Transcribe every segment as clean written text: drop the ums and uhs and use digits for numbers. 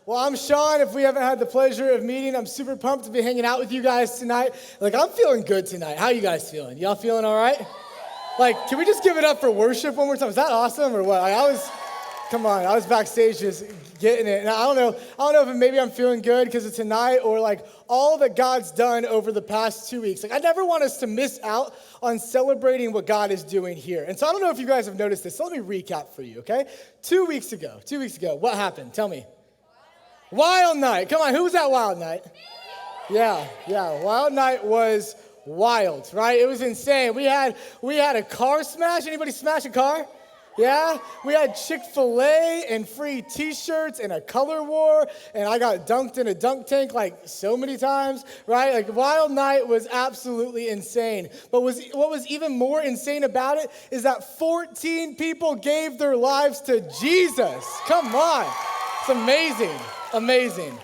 Well, I'm Sean. If we haven't had the pleasure of meeting, I'm super pumped to be hanging out with you guys tonight. I'm feeling good tonight. How you guys feeling? Y'all feeling all right? Can we just give it up for worship one more time? Is that awesome or what? I was backstage just getting it. And I don't know if maybe I'm feeling good because of tonight or all that God's done over the past 2 weeks. I never want us to miss out on celebrating what God is doing here. And so I don't know if you guys have noticed this. So let me recap for you, okay? 2 weeks ago, what happened? Tell me. Wild Night. Come on, who was at Wild Night? Yeah. Wild Night was wild, right? It was insane. We had a car smash. Anybody smash a car? Yeah, we had Chick-fil-A and free t-shirts and a color war, and I got dunked in a dunk tank so many times, right? Wild Night was absolutely insane. But what was even more insane about it is that 14 people gave their lives to Jesus. Come on. It's amazing.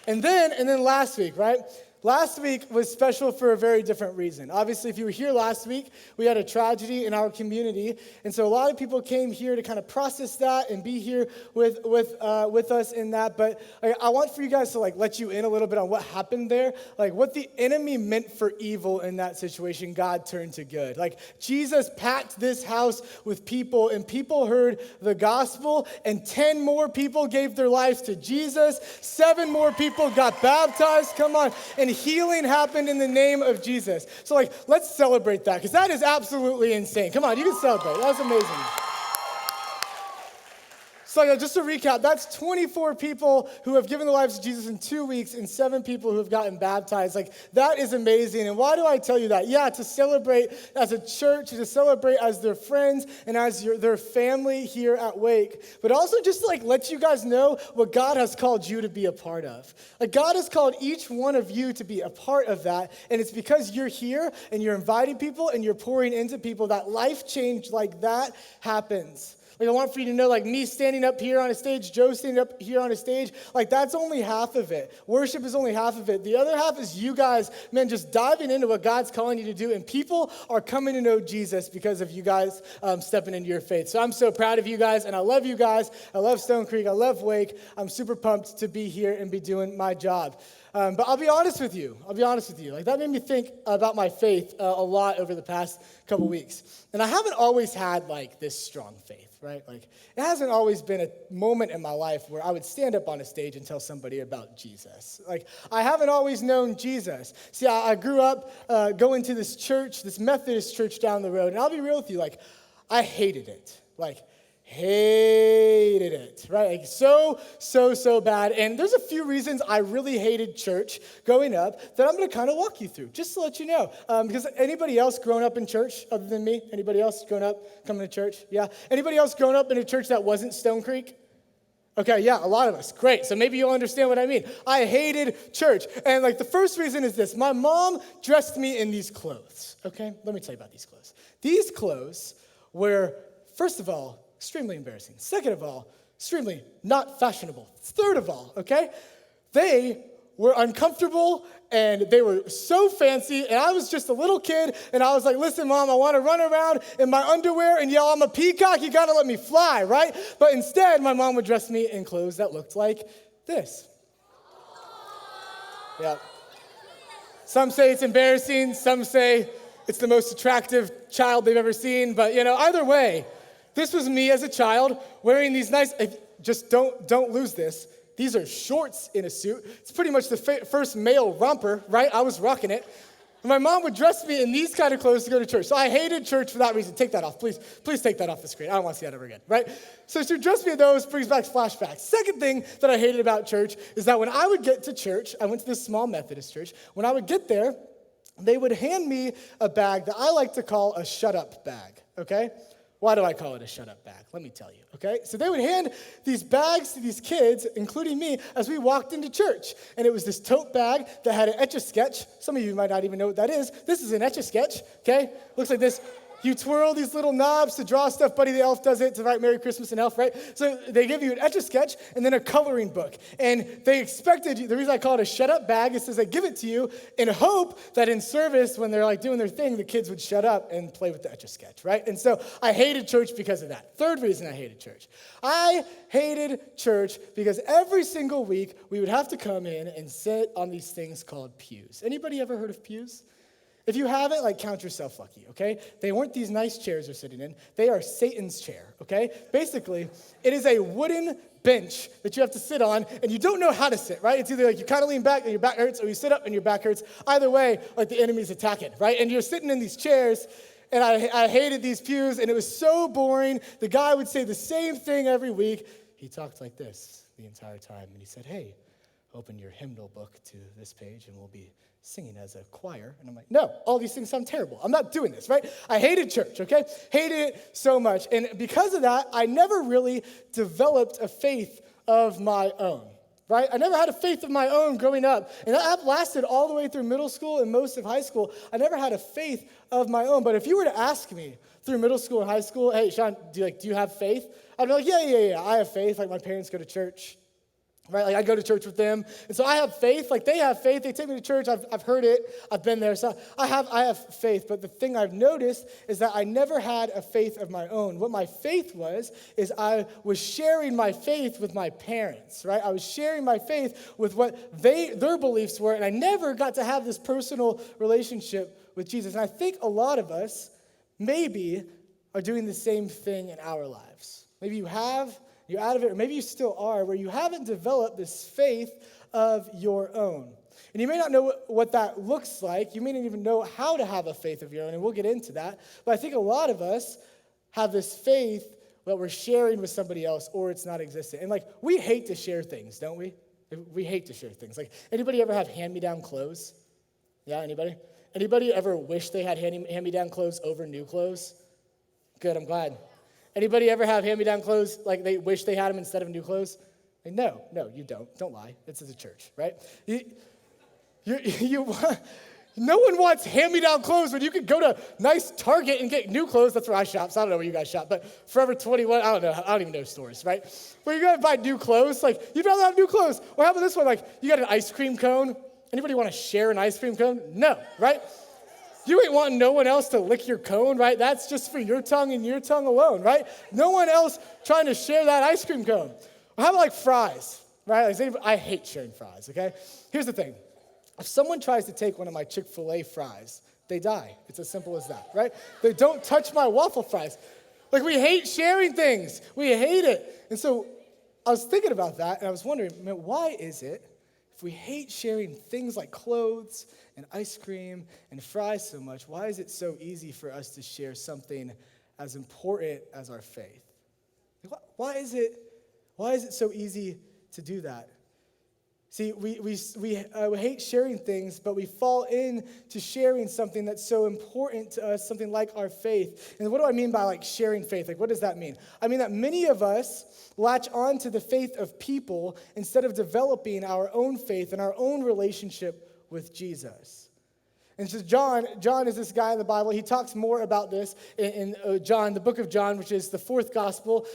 And then last week, right? Last week was special for a very different reason. Obviously, if you were here last week, we had a tragedy in our community. And so a lot of people came here to kind of process that and be here with us in that. But I want for you guys to let you in a little bit on what happened there. What the enemy meant for evil in that situation, God turned to good. Jesus packed this house with people, and people heard the gospel, and 10 more people gave their lives to Jesus. 7 more people got baptized. Come on. And healing happened in the name of Jesus. So let's celebrate that because that is absolutely insane. Come on, you can celebrate. That was amazing. So just to recap, that's 24 people who have given their lives to Jesus in 2 weeks and 7 people who have gotten baptized. That is amazing. And why do I tell you that? Yeah, to celebrate as a church, to celebrate as their friends and as their family here at Wake. But also just to let you guys know what God has called you to be a part of. God has called each one of you to be a part of that. And it's because you're here and you're inviting people and you're pouring into people that life change like that happens. I want for you to know, me standing up here on a stage, Joe standing up here on a stage, that's only half of it. Worship is only half of it. The other half is you guys, man, just diving into what God's calling you to do. And people are coming to know Jesus because of you guys stepping into your faith. So I'm so proud of you guys, and I love you guys. I love Stone Creek. I love Wake. I'm super pumped to be here and be doing my job. But I'll be honest with you. That made me think about my faith a lot over the past couple weeks. And I haven't always had this strong faith, right? It hasn't always been a moment in my life where I would stand up on a stage and tell somebody about Jesus. I haven't always known Jesus. See, I grew up going to this church, this Methodist church down the road. And I'll be real with you, I hated it. Hated it, right? So bad. And there's a few reasons I really hated church growing up that I'm going to kind of walk you through, just to let you know. Because anybody else grown up in church other than me? Anybody else grown up coming to church? Yeah. Anybody else grown up in a church that wasn't Stone Creek? Okay, yeah, a lot of us. Great. So maybe you'll understand what I mean. I hated church. And the first reason is this. My mom dressed me in these clothes, okay? Let me tell you about these clothes. These clothes were, first of all, extremely embarrassing. Second of all, extremely not fashionable. Third of all, okay, they were uncomfortable and they were so fancy, and I was just a little kid, and I was like, listen, Mom, I want to run around in my underwear and yell, I'm a peacock, you got to let me fly, right? But instead, my mom would dress me in clothes that looked like this. Yeah. Some say it's embarrassing, some say it's the most attractive child they've ever seen, but either way, this was me as a child wearing these nice, just don't lose this. These are shorts in a suit. It's pretty much the first male romper, right? I was rocking it. And my mom would dress me in these kind of clothes to go to church. So I hated church for that reason. Take that off, please. Please take that off the screen. I don't want to see that ever again, right? So she dressed me in those, brings back flashbacks. Second thing that I hated about church is that when I would get to church, I went to this small Methodist church. When I would get there, they would hand me a bag that I like to call a shut-up bag, okay? Why do I call it a shut-up bag? Let me tell you, okay? So they would hand these bags to these kids, including me, as we walked into church. And it was this tote bag that had an Etch-a-Sketch. Some of you might not even know what that is. This is an Etch-a-Sketch, okay? Looks like this. You twirl these little knobs to draw stuff. Buddy the Elf does it to write Merry Christmas and Elf, right? So they give you an Etch-a-Sketch and then a coloring book. And they expected you, the reason I call it a shut-up bag is because they give it to you in hope that in service, when they're like doing their thing, the kids would shut up and play with the Etch-a-Sketch, right? And so I hated church because of that. Third reason I hated church. I hated church because every single week we would have to come in and sit on these things called pews. Anybody ever heard of pews? If you haven't, count yourself lucky, okay? They weren't these nice chairs you're sitting in. They are Satan's chair, okay? Basically, it is a wooden bench that you have to sit on, and you don't know how to sit, right? It's either you kind of lean back and your back hurts, or you sit up and your back hurts. Either way, the enemy's attacking, right? And you're sitting in these chairs, and I hated these pews, and it was so boring. The guy would say the same thing every week. He talked like this the entire time, and he said, hey, open your hymnal book to this page, and we'll be singing as a choir. And I'm like, no, all these things sound terrible. I'm not doing this, right? I hated church, okay? Hated it so much. And because of that, I never really developed a faith of my own, right? I never had a faith of my own growing up. And that lasted all the way through middle school and most of high school. I never had a faith of my own. But if you were to ask me through middle school and high school, hey, Sean, do you have faith? I'd be like, yeah, I have faith. My parents go to church. Right, I go to church with them, and so I have faith. They have faith. They take me to church. I've heard it. I've been there. So I have faith. But the thing I've noticed is that I never had a faith of my own. What my faith was is I was sharing my faith with my parents. Right, I was sharing my faith with what their beliefs were, and I never got to have this personal relationship with Jesus. And I think a lot of us maybe are doing the same thing in our lives. Maybe you're out of it, or maybe you still are, where you haven't developed this faith of your own. And you may not know what that looks like. You may not even know how to have a faith of your own, and we'll get into that. But I think a lot of us have this faith that we're sharing with somebody else, or it's not existent. And we hate to share things, don't we? We hate to share things. Anybody ever have hand-me-down clothes? Yeah, anybody? Anybody ever wish they had hand-me-down clothes over new clothes? Good, I'm glad. Anybody ever have hand-me-down clothes they wish they had them instead of new clothes? No, you don't. Don't lie. It's at the church, right? No one wants hand-me-down clothes when you can go to nice Target and get new clothes. That's where I shop, so I don't know where you guys shop. But Forever 21, I don't know. I don't even know stores, right? Where you're going to buy new clothes. You'd rather have new clothes. Or how about this one? You got an ice cream cone. Anybody want to share an ice cream cone? No, right? You ain't wanting no one else to lick your cone, right? That's just for your tongue and your tongue alone, right? No one else trying to share that ice cream cone. Or how about fries, right? I hate sharing fries, okay? Here's the thing. If someone tries to take one of my Chick-fil-A fries, they die. It's as simple as that, right? They don't touch my waffle fries. We hate sharing things. We hate it. And so I was thinking about that, and I was wondering, why is it if we hate sharing things like clothes and ice cream and fries so much, why is it so easy for us to share something as important as our faith? Why is it so easy to do that? See, we hate sharing things, but we fall into sharing something that's so important to us, something like our faith. And what do I mean by sharing faith? What does that mean? I mean that many of us latch on to the faith of people instead of developing our own faith and our own relationship with Jesus. And so John is this guy in the Bible. He talks more about this in John, the book of John, which is the fourth gospel,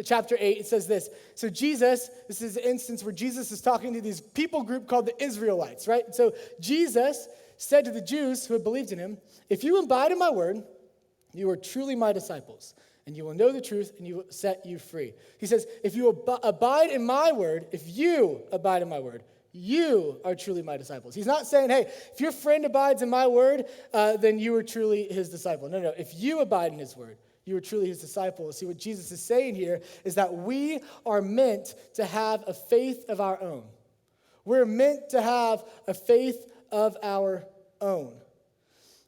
chapter 8. It says this. So this is an instance where Jesus is talking to these people group called the Israelites, right? So Jesus said to the Jews who had believed in him, if you abide in my word, you are truly my disciples, and you will know the truth, and you will set you free. He says, if you abide in my word, if you abide in my word, you are truly my disciples. He's not saying, hey, if your friend abides in my word, then you are truly his disciple. No. If you abide in his word, you are truly his disciple. See, what Jesus is saying here is that we are meant to have a faith of our own. We're meant to have a faith of our own.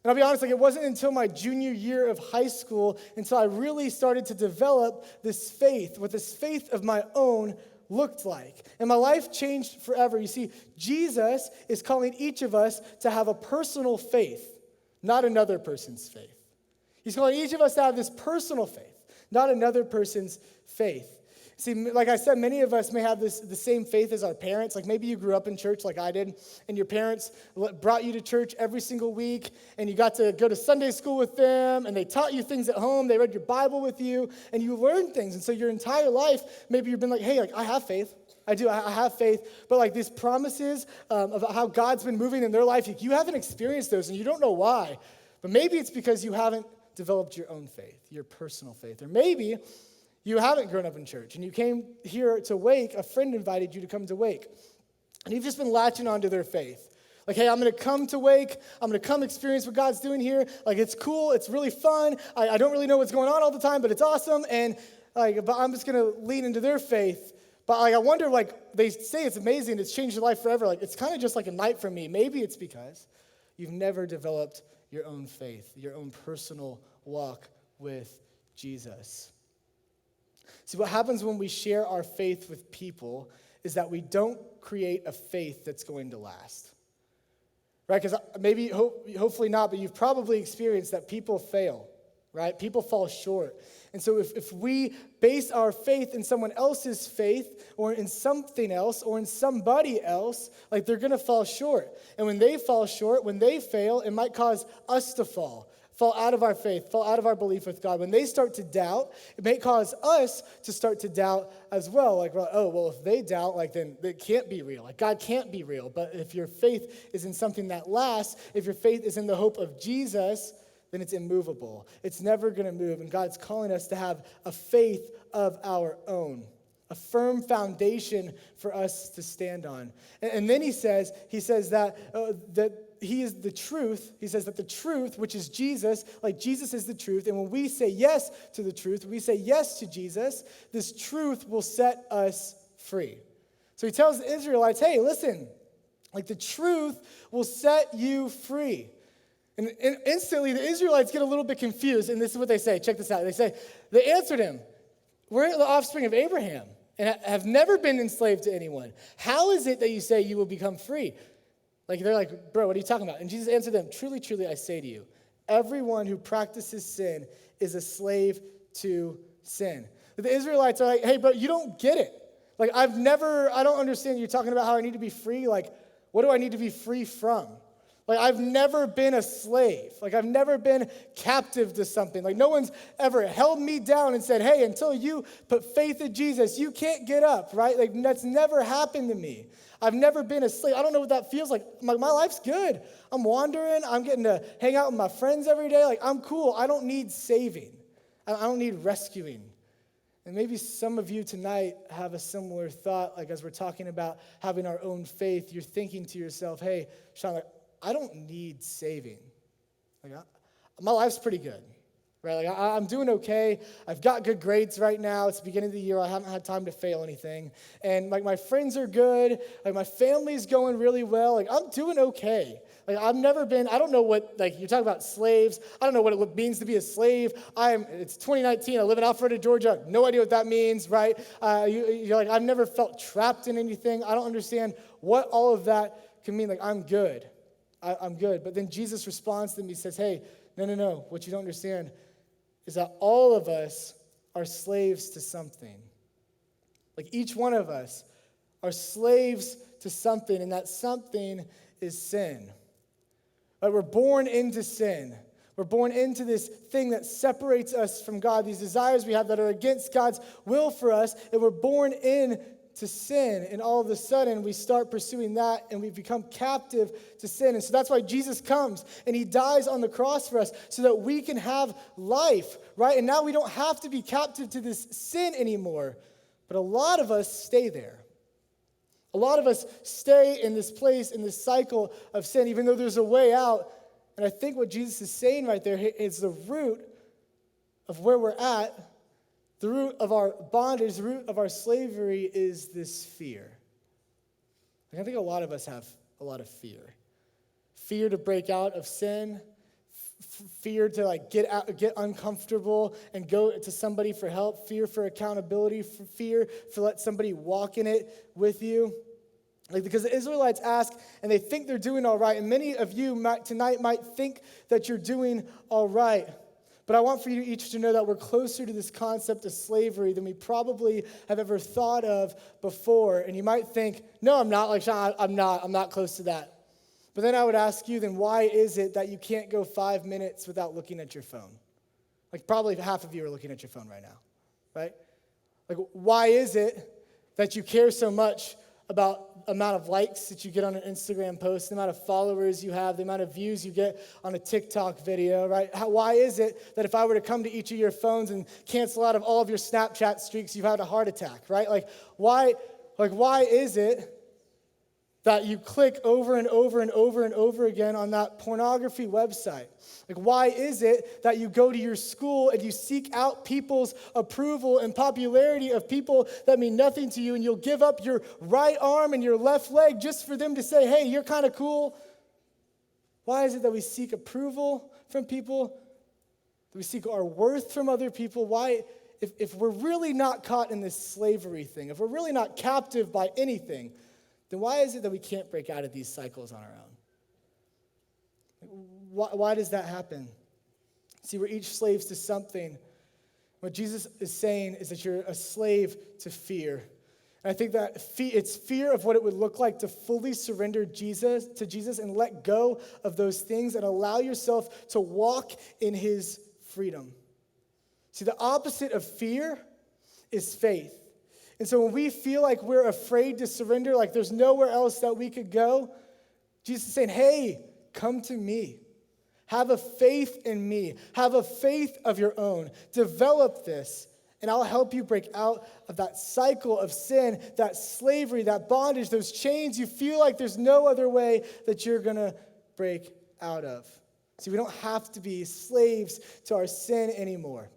And I'll be honest, it wasn't until my junior year of high school until I really started to develop this faith, what this faith of my own looked like. And my life changed forever. You see, Jesus is calling each of us to have a personal faith, not another person's faith. He's calling each of us to have this personal faith, not another person's faith. See, like I said, many of us may have the same faith as our parents. Like maybe you grew up in church like I did, and your parents brought you to church every single week, and you got to go to Sunday school with them, and they taught you things at home. They read your Bible with you, and you learned things. And so your entire life, maybe you've been like, hey, like I have faith. I have faith. But like these promises of how God's been moving in their life, you haven't experienced those, and you don't know why. But maybe it's because you haven't developed your own faith, your personal faith. Or maybe you haven't grown up in church, and you came here to Wake, a friend invited you to come to Wake, and you've just been latching onto their faith. Like, hey, I'm going to come to Wake. I'm going to come experience what God's doing here. Like, it's cool. It's really fun. I don't really know what's going on all the time, but it's awesome. And but I'm just going to lean into their faith. But I wonder, they say it's amazing. It's changed your life forever. It's kind of just like a night for me. Maybe it's because you've never developed your own faith, your own personal walk with Jesus. See, what happens when we share our faith with people is that we don't create a faith that's going to last. Right? Because maybe, hopefully not, but you've probably experienced that people fail, right? People fall short. And so if we base our faith in someone else's faith or in something else or in somebody else, they're going to fall short. And when they fall short, when they fail, it might cause us to fall out of our faith, fall out of our belief with God. When they start to doubt, it may cause us to start to doubt as well. If they doubt, then it can't be real. God can't be real. But if your faith is in something that lasts, if your faith is in the hope of Jesus, then it's immovable. It's never going to move. And God's calling us to have a faith of our own, a firm foundation for us to stand on. And then he says that he is the truth. He says that the truth, which is Jesus, Jesus is the truth. And when we say yes to the truth, we say yes to Jesus, this truth will set us free. So he tells the Israelites, hey, listen, the truth will set you free. And instantly the Israelites get a little bit confused, and this is what they say. Check this out. They answered him, we're the offspring of Abraham and have never been enslaved to anyone. How is it that you say you will become free? They're like, bro, what are you talking about? And Jesus answered them, truly, truly, I say to you, everyone who practices sin is a slave to sin. The Israelites are like, hey, bro, you don't get it. I don't understand. You're talking about how I need to be free. What do I need to be free from? I've never been a slave. I've never been captive to something. No one's ever held me down and said, hey, until you put faith in Jesus, you can't get up, right? That's never happened to me. I've never been a slave. I don't know what that feels like. My life's good. I'm wandering. I'm getting to hang out with my friends every day. I'm cool. I don't need saving. I don't need rescuing. And maybe some of you tonight have a similar thought, as we're talking about having our own faith, you're thinking to yourself, hey, Sean, I don't need saving. My life's pretty good, right? I'm doing okay. I've got good grades right now. It's the beginning of the year. I haven't had time to fail anything. And my friends are good. My family's going really well. I'm doing okay. I've never been, I don't know what, you're talking about slaves. I don't know what it means to be a slave. It's 2019. I live in Alpharetta, Georgia. No idea what that means, right? You're I've never felt trapped in anything. I don't understand what all of that can mean. I'm good. I'm good. But then Jesus responds to them. He says, hey, no. What you don't understand is that all of us are slaves to something. Each one of us are slaves to something, and that something is sin. We're born into sin. We're born into this thing that separates us from God, these desires we have that are against God's will for us, and we're born in to sin, and all of a sudden we start pursuing that and we become captive to sin. And so that's why Jesus comes and he dies on the cross for us so that we can have life, right? And now we don't have to be captive to this sin anymore. But a lot of us stay there. A lot of us stay in this place, in this cycle of sin, even though there's a way out. And I think what Jesus is saying right there is the root of where we're at. The root of our bondage, the root of our slavery is this fear. I think a lot of us have a lot of fear. Fear to break out of sin, fear to get uncomfortable and go to somebody for help, fear for accountability, fear to let somebody walk in it with you. Because the Israelites ask, and they think they're doing all right, and many of you tonight might think that you're doing all right. But I want for you each to know that we're closer to this concept of slavery than we probably have ever thought of before. And you might think, no, I'm not. Like, Sean, I'm not close to that. But then I would ask you, then why is it that you can't go 5 minutes without looking at your phone? Like, probably half of you are looking at your phone right now, right? Like, why is it that you care so much about the amount of likes that you get on an Instagram post, the amount of followers you have, the amount of views you get on a TikTok video, right? Why is it that if I were to come to each of your phones and cancel out of all of your Snapchat streaks, you've had a heart attack, right? Why is it that you click over and over and over and over again on that pornography website? Like, why is it that you go to your school and you seek out people's approval and popularity of people that mean nothing to you, and you'll give up your right arm and your left leg just for them to say, hey, you're kind of cool? Why is it that we seek approval from people, that we seek our worth from other people? Why, if we're really not caught in this slavery thing, if we're really not captive by anything, then why is it that we can't break out of these cycles on our own? Why does that happen? See, we're each slaves to something. What Jesus is saying is that you're a slave to fear. And I think that it's fear of what it would look like to fully surrender to Jesus and let go of those things and allow yourself to walk in his freedom. See, the opposite of fear is faith. And so when we feel like we're afraid to surrender, like there's nowhere else that we could go, Jesus is saying, hey, come to me. Have a faith in me. Have a faith of your own. Develop this, and I'll help you break out of that cycle of sin, that slavery, that bondage, those chains you feel like there's no other way that you're going to break out of. See, we don't have to be slaves to our sin anymore.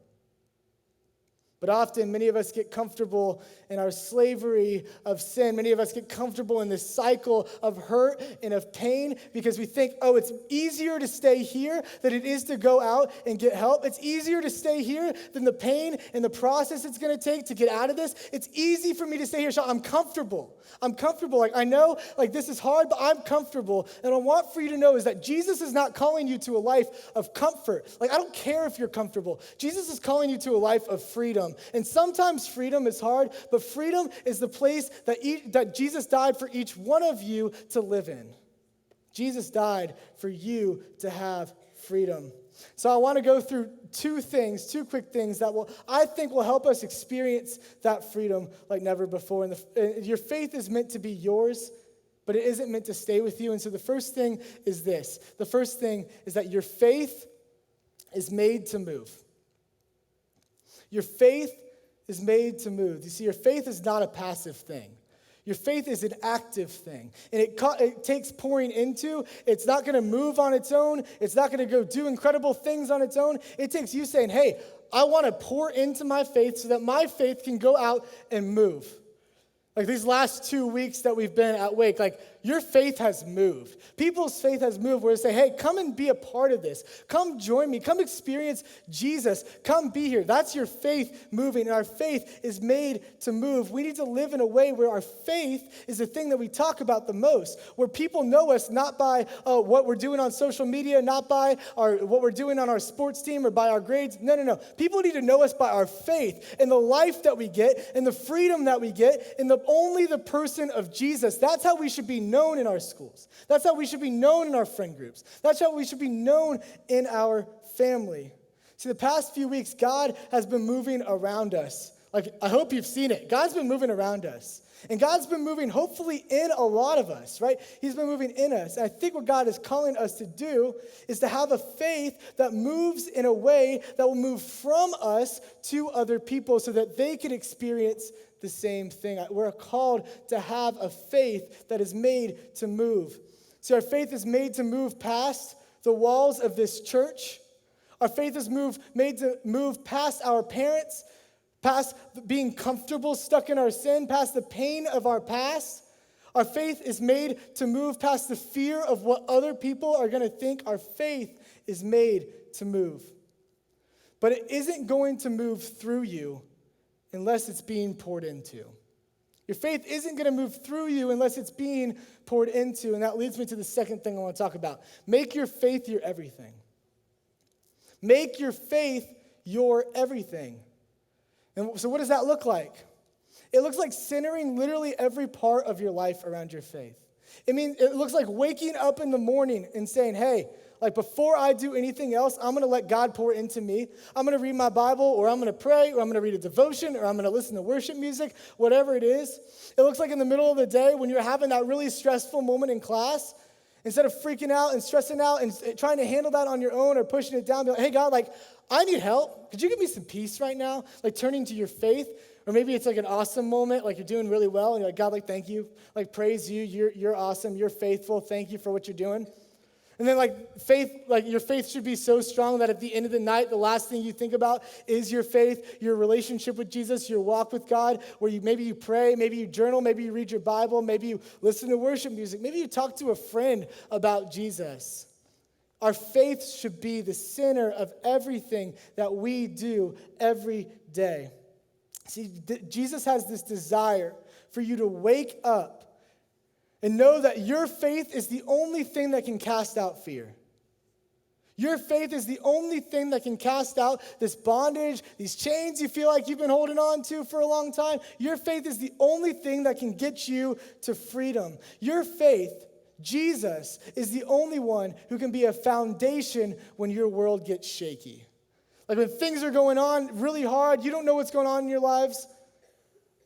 But often, many of us get comfortable in our slavery of sin. Many of us get comfortable in this cycle of hurt and of pain because we think, oh, it's easier to stay here than it is to go out and get help. It's easier to stay here than the pain and the process it's going to take to get out of this. It's easy for me to stay here, Sean. I'm comfortable. Like, I know, like, this is hard, but I'm comfortable. And what I want for you to know is that Jesus is not calling you to a life of comfort. Like, I don't care if you're comfortable. Jesus is calling you to a life of freedom. And sometimes freedom is hard, but freedom is the place that Jesus died for each one of you to live in. Jesus died for you to have freedom. So I want to go through two quick things that I think will help us experience that freedom like never before. And your faith is meant to be yours, but it isn't meant to stay with you. And so the first thing is this. The first thing is that your faith is made to move. Your faith is made to move. You see, your faith is not a passive thing. Your faith is an active thing, and it takes pouring into. It's not going to move on its own. It's not going to go do incredible things on its own. It takes you saying, hey, I want to pour into my faith so that my faith can go out and move. Like these last 2 weeks that we've been at Wake, like your faith has moved. People's faith has moved where they say, hey, come and be a part of this. Come join me. Come experience Jesus. Come be here. That's your faith moving, and our faith is made to move. We need to live in a way where our faith is the thing that we talk about the most, where people know us not by what we're doing on social media, not by what we're doing on our sports team or by our grades. No. People need to know us by our faith and the life that we get and the freedom that we get and only the person of Jesus. That's how we should be known in our schools. That's how we should be known in our friend groups. That's how we should be known in our family. See, the past few weeks, God has been moving around us. Like, I hope you've seen it. God's been moving around us. And God's been moving, hopefully, in a lot of us, right? He's been moving in us. And I think what God is calling us to do is to have a faith that moves in a way that will move from us to other people so that they can experience the same thing. We're called to have a faith that is made to move. See, our faith is made to move past the walls of this church. Our faith is made to move past our parents, past being comfortable, stuck in our sin, past the pain of our past. Our faith is made to move past the fear of what other people are going to think. Our faith is made to move. But it isn't going to move through you unless it's being poured into. Your faith isn't going to move through you unless it's being poured into. And that leads me to the second thing I want to talk about. Make your faith your everything. Make your faith your everything. And so what does that look like? It looks like centering literally every part of your life around your faith. It looks like waking up in the morning and saying, hey, like before I do anything else, I'm going to let God pour into me. I'm going to read my Bible, or I'm going to pray, or I'm going to read a devotion, or I'm going to listen to worship music, whatever it is. It looks like in the middle of the day when you're having that really stressful moment in class, instead of freaking out and stressing out and trying to handle that on your own or pushing it down, be like, hey, God, like, I need help. Could you give me some peace right now? Like turning to your faith. Or maybe it's like an awesome moment, like you're doing really well, and you're like, God, like, thank you. Like, praise you. You're awesome. You're faithful. Thank you for what you're doing. And then like faith, like your faith should be so strong that at the end of the night, the last thing you think about is your faith, your relationship with Jesus, your walk with God, where maybe you pray, maybe you journal, maybe you read your Bible, maybe you listen to worship music, maybe you talk to a friend about Jesus. Our faith should be the center of everything that we do every day. See, Jesus has this desire for you to wake up and know that your faith is the only thing that can cast out fear. Your faith is the only thing that can cast out this bondage, these chains you feel like you've been holding on to for a long time. Your faith is the only thing that can get you to freedom. Your faith, Jesus, is the only one who can be a foundation when your world gets shaky. Like when things are going on really hard, you don't know what's going on in your lives.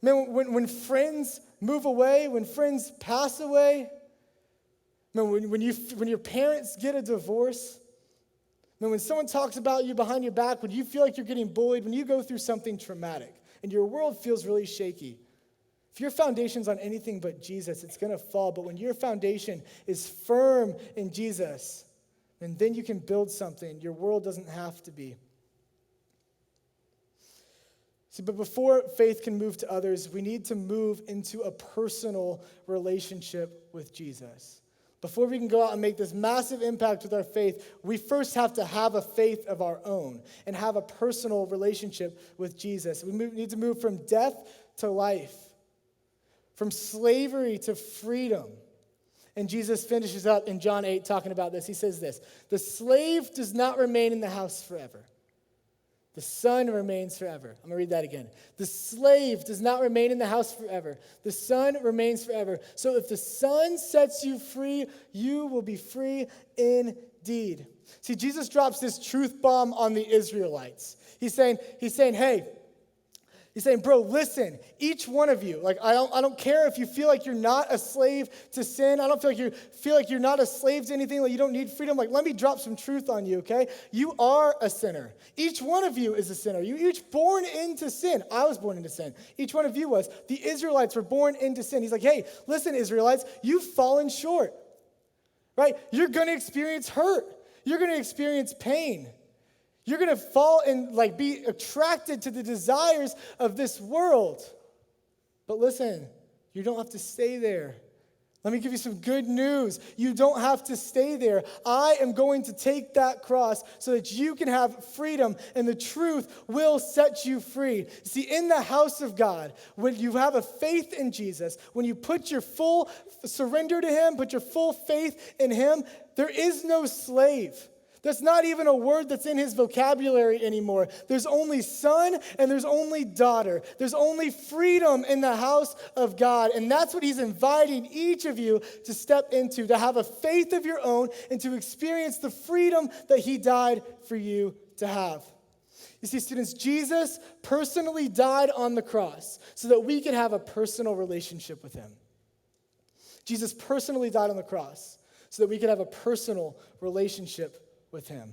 Man, when friends move away, when friends pass away, man, when your parents get a divorce, man, when someone talks about you behind your back, when you feel like you're getting bullied, when you go through something traumatic and your world feels really shaky, if your foundation's on anything but Jesus, it's going to fall. But when your foundation is firm in Jesus, and then you can build something your world doesn't have to be. See, but before faith can move to others, we need to move into a personal relationship with Jesus. Before we can go out and make this massive impact with our faith, we first have to have a faith of our own and have a personal relationship with Jesus. We need to move from death to life, from slavery to freedom. And Jesus finishes up in John 8 talking about this. He says this, "The slave does not remain in the house forever. The Son remains forever." I'm going to read that again. "The slave does not remain in the house forever. The Son remains forever. So if the Son sets you free, you will be free indeed." See, Jesus drops this truth bomb on the Israelites. He's saying, hey, he's saying, bro, listen, each one of you, like I don't care if you feel like you're not a slave to sin. I don't feel like you're not a slave to anything, like you don't need freedom. Like, let me drop some truth on you, okay? You are a sinner. Each one of you is a sinner. You each born into sin. I was born into sin. Each one of you was. The Israelites were born into sin. He's like, hey, listen, Israelites, you've fallen short, right? You're going to experience hurt. You're going to experience pain. You're going to fall and like be attracted to the desires of this world. But listen, you don't have to stay there. Let me give you some good news. You don't have to stay there. I am going to take that cross so that you can have freedom, and the truth will set you free. See, in the house of God, when you have a faith in Jesus, when you put your full surrender to Him, put your full faith in Him, there is no slave. That's not even a word that's in his vocabulary anymore. There's only son and there's only daughter. There's only freedom in the house of God. And that's what he's inviting each of you to step into, to have a faith of your own and to experience the freedom that he died for you to have. You see, students, Jesus personally died on the cross so that we could have a personal relationship with him. Jesus personally died on the cross so that we could have a personal relationship with him.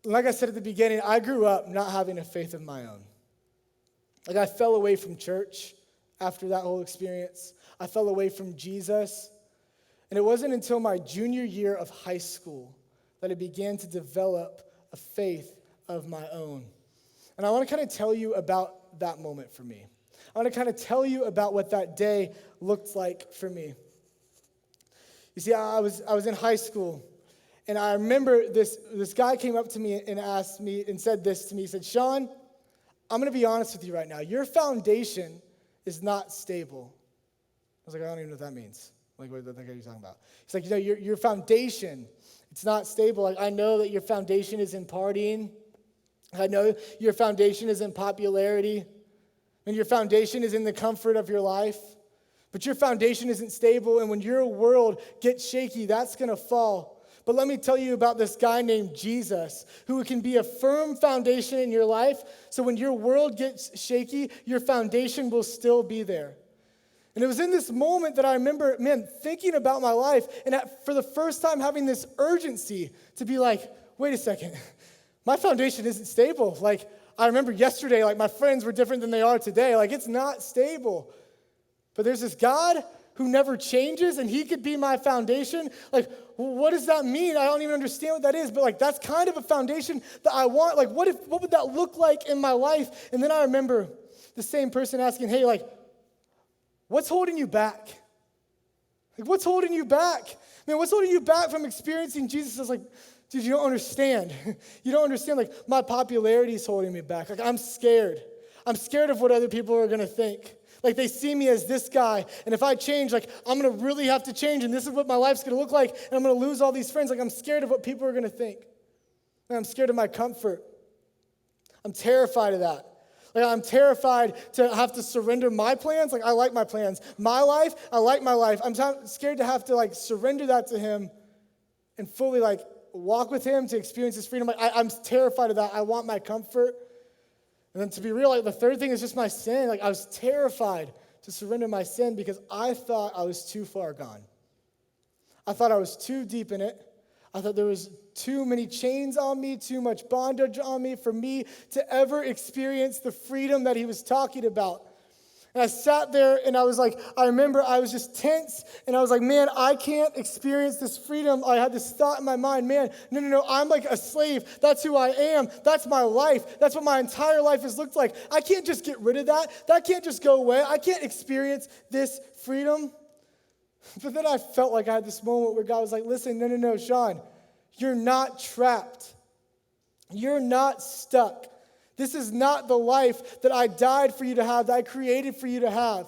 Like I said at the beginning, I grew up not having a faith of my own. Like I fell away from church after that whole experience. I fell away from Jesus. And it wasn't until my junior year of high school that I began to develop a faith of my own. And I want to kind of tell you about that moment for me. I want to kind of tell you about what that day looked like for me. You see, I was in high school, and I remember this guy came up to me and asked me and said this to me. He said, "Sean, I'm going to be honest with you right now. Your foundation is not stable." I was like, I don't even know what that means. Like, what are you talking about? He's like, your foundation, it's not stable. Like, I know that your foundation is in partying. I know your foundation is in popularity. And your foundation is in the comfort of your life. But your foundation isn't stable. And when your world gets shaky, that's going to fall. But let me tell you about this guy named Jesus, who can be a firm foundation in your life. So when your world gets shaky, your foundation will still be there. And it was in this moment that I remember, thinking about my life, and for the first time having this urgency to be like, wait a second, my foundation isn't stable. Like, I remember yesterday, like, my friends were different than they are today. Like, it's not stable. But there's this God who never changes, and he could be my foundation. Like, what does that mean? I don't even understand what that is, but like, that's kind of a foundation that I want. Like, what would that look like in my life? And then I remember the same person asking, hey, like, what's holding you back? Like, what's holding you back? Man, what's holding you back from experiencing Jesus? I was like, dude, you don't understand. You don't understand. Like, my popularity is holding me back. Like, I'm scared. I'm scared of what other people are going to think. Like, they see me as this guy, and if I change, like, I'm going to really have to change, and this is what my life's going to look like, and I'm going to lose all these friends. Like, I'm scared of what people are going to think. And I'm scared of my comfort. I'm terrified of that. Like, I'm terrified to have to surrender my plans. Like, I like my plans. My life, I like my life. I'm scared to have to, like, surrender that to him and fully, like, walk with him to experience his freedom. Like, I'm terrified of that. I want my comfort. And then to be real, like, the third thing is just my sin. Like, I was terrified to surrender my sin because I thought I was too far gone. I thought I was too deep in it. I thought there was too many chains on me, too much bondage on me for me to ever experience the freedom that he was talking about. And I sat there and I was like, I remember I was just tense and I was like, man, I can't experience this freedom. I had this thought in my mind, man, no, I'm like a slave. That's who I am. That's my life. That's what my entire life has looked like. I can't just get rid of that. That can't just go away. I can't experience this freedom. But then I felt like I had this moment where God was like, listen, no, Sean, you're not trapped. You're not stuck. This is not the life that I died for you to have, that I created for you to have.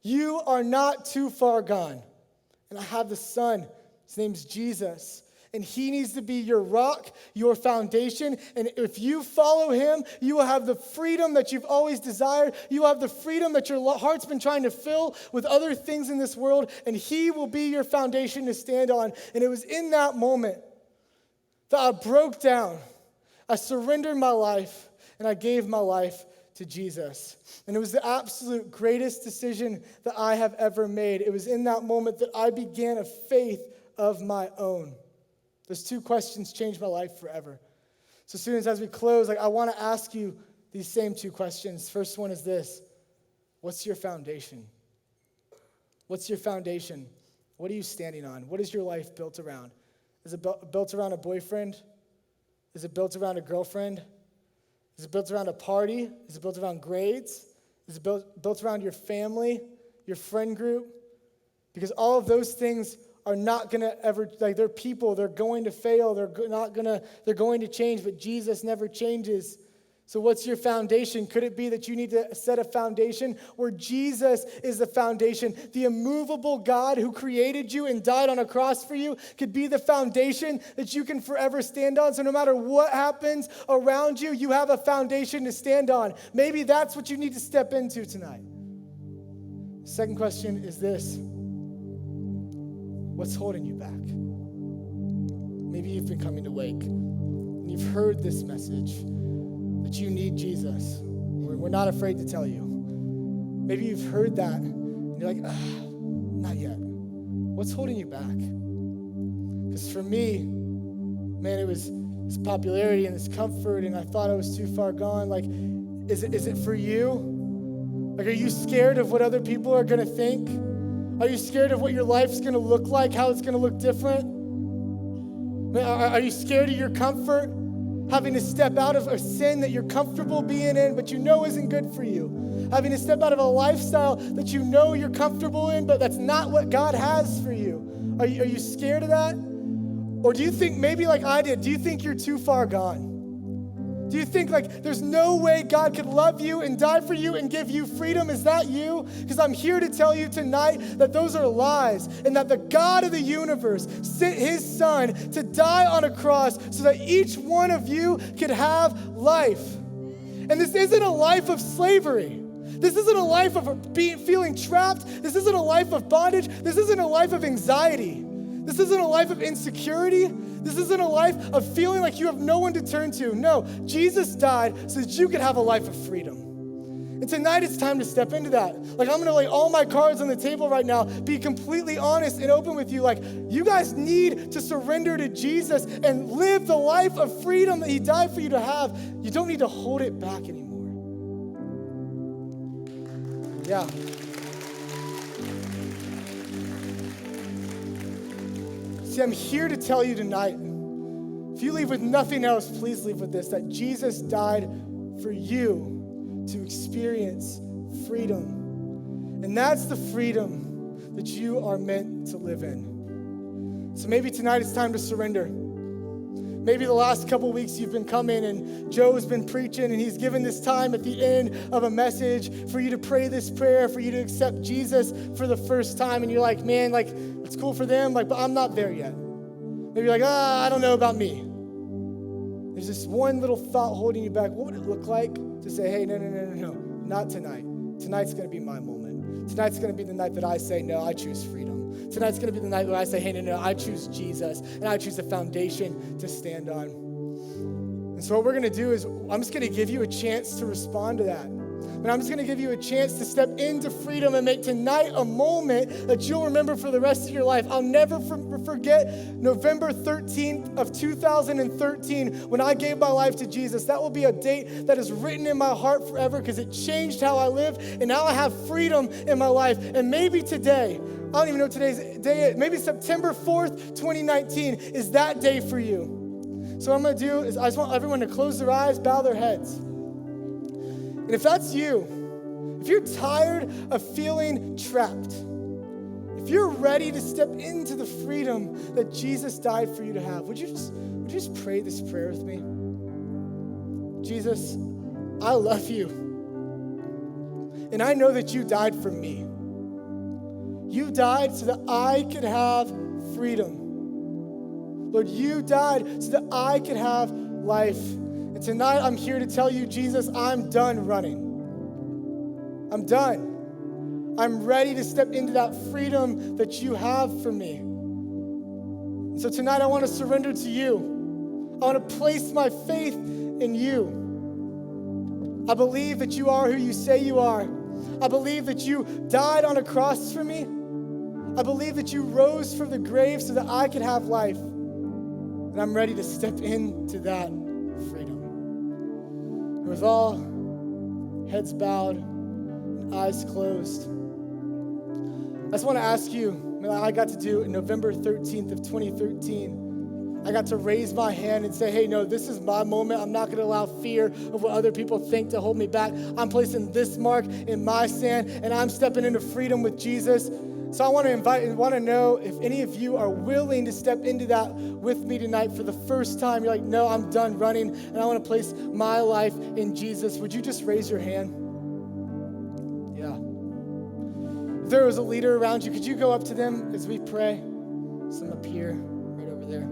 You are not too far gone. And I have the Son. His name's Jesus. And he needs to be your rock, your foundation. And if you follow him, you will have the freedom that you've always desired. You will have the freedom that your heart's been trying to fill with other things in this world. And he will be your foundation to stand on. And it was in that moment that I broke down. I surrendered my life. And I gave my life to Jesus. And it was the absolute greatest decision that I have ever made. It was in that moment that I began a faith of my own. Those two questions changed my life forever. So students, as we close, I want to ask you these same two questions. First one is this: what's your foundation? What's your foundation? What are you standing on? What is your life built around? Is it built around a boyfriend? Is it built around a girlfriend? Is it built around a party? Is it built around grades? Is it built around your family, your friend group? Because all of those things are not going to ever, like, they're people, they're going to fail, they're going to change, but Jesus never changes. So what's your foundation? Could it be that you need to set a foundation where Jesus is the foundation? The immovable God who created you and died on a cross for you could be the foundation that you can forever stand on. So no matter what happens around you, you have a foundation to stand on. Maybe that's what you need to step into tonight. Second question is this: what's holding you back? Maybe you've been coming to Wake and you've heard this message that you need Jesus. We're not afraid to tell you. Maybe you've heard that and you're like, not yet. What's holding you back? Because for me, man, it was this popularity and this comfort, and I thought I was too far gone. Like, is it for you? Like, are you scared of what other people are going to think? Are you scared of what your life's going to look like, how it's going to look different? Are you scared of your comfort? Having to step out of a sin that you're comfortable being in, but you know isn't good for you. Having to step out of a lifestyle that you know you're comfortable in, but that's not what God has for you. Are you scared of that? Or do you think, maybe like I did, do you think you're too far gone? Do you think like there's no way God could love you and die for you and give you freedom? Is that you? Because I'm here to tell you tonight that those are lies and that the God of the universe sent his son to die on a cross so that each one of you could have life. And this isn't a life of slavery. This isn't a life of feeling trapped. This isn't a life of bondage. This isn't a life of anxiety. This isn't a life of insecurity. This isn't a life of feeling like you have no one to turn to. No, Jesus died so that you could have a life of freedom. And tonight it's time to step into that. Like, I'm gonna lay all my cards on the table right now, be completely honest and open with you. Like, you guys need to surrender to Jesus and live the life of freedom that he died for you to have. You don't need to hold it back anymore. Yeah. See, I'm here to tell you tonight, if you leave with nothing else, please leave with this, that Jesus died for you to experience freedom. And that's the freedom that you are meant to live in. So maybe tonight it's time to surrender. Maybe the last couple weeks you've been coming and Joe's been preaching and he's given this time at the end of a message for you to pray this prayer, for you to accept Jesus for the first time. And you're like, man, like, it's cool for them, like, but I'm not there yet. Maybe you're like, I don't know about me. There's this one little thought holding you back. What would it look like to say, hey, no, not tonight. Tonight's going to be my moment. Tonight's going to be the night that I say, no, I choose freedom. Tonight's going to be the night where I say, hey, no, I choose Jesus, and I choose a foundation to stand on. And so what we're going to do is I'm just going to give you a chance to respond to that. And I'm just going to give you a chance to step into freedom and make tonight a moment that you'll remember for the rest of your life. I'll never forget November 13th of 2013 when I gave my life to Jesus. That will be a date that is written in my heart forever because it changed how I live, and now I have freedom in my life. And maybe today, I don't even know today's day, maybe September 4th, 2019 is that day for you. So what I'm going to do is I just want everyone to close their eyes, bow their heads. And if that's you, if you're tired of feeling trapped, if you're ready to step into the freedom that Jesus died for you to have, would you just pray this prayer with me? Jesus, I love you. And I know that you died for me. You died so that I could have freedom. Lord, you died so that I could have life. And tonight I'm here to tell you, Jesus, I'm done running. I'm done. I'm ready to step into that freedom that you have for me. And so tonight I want to surrender to you. I want to place my faith in you. I believe that you are who you say you are. I believe that you died on a cross for me. I believe that you rose from the grave so that I could have life. And I'm ready to step into that freedom. And with all heads bowed and eyes closed, I just want to ask you, like I got to do in November 13th of 2013, I got to raise my hand and say, hey, no, this is my moment. I'm not going to allow fear of what other people think to hold me back. I'm placing this mark in my sand, and I'm stepping into freedom with Jesus. So I want to know if any of you are willing to step into that with me tonight for the first time. You're like, no, I'm done running, and I want to place my life in Jesus. Would you just raise your hand? Yeah. If there was a leader around you, could you go up to them as we pray? Some up here, right over there.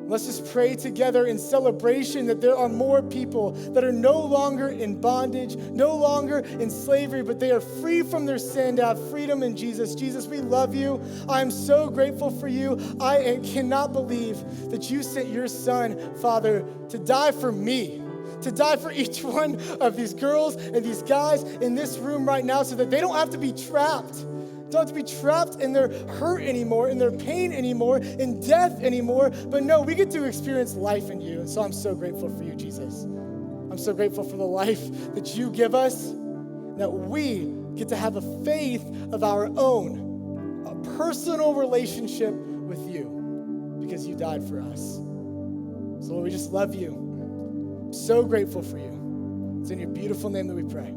Let's just pray together in celebration that there are more people that are no longer in bondage, no longer in slavery, but they are free from their sin to have freedom in Jesus. Jesus, we love you. I'm so grateful for you. I cannot believe that you sent your son, Father, to die for me, to die for each one of these girls and these guys in this room right now so that they don't have to be trapped. Don't have to be trapped in their hurt anymore, in their pain anymore, in death anymore. But no, we get to experience life in you. And so I'm so grateful for you, Jesus. I'm so grateful for the life that you give us, that we get to have a faith of our own, a personal relationship with you because you died for us. So Lord, we just love you. I'm so grateful for you. It's in your beautiful name that we pray.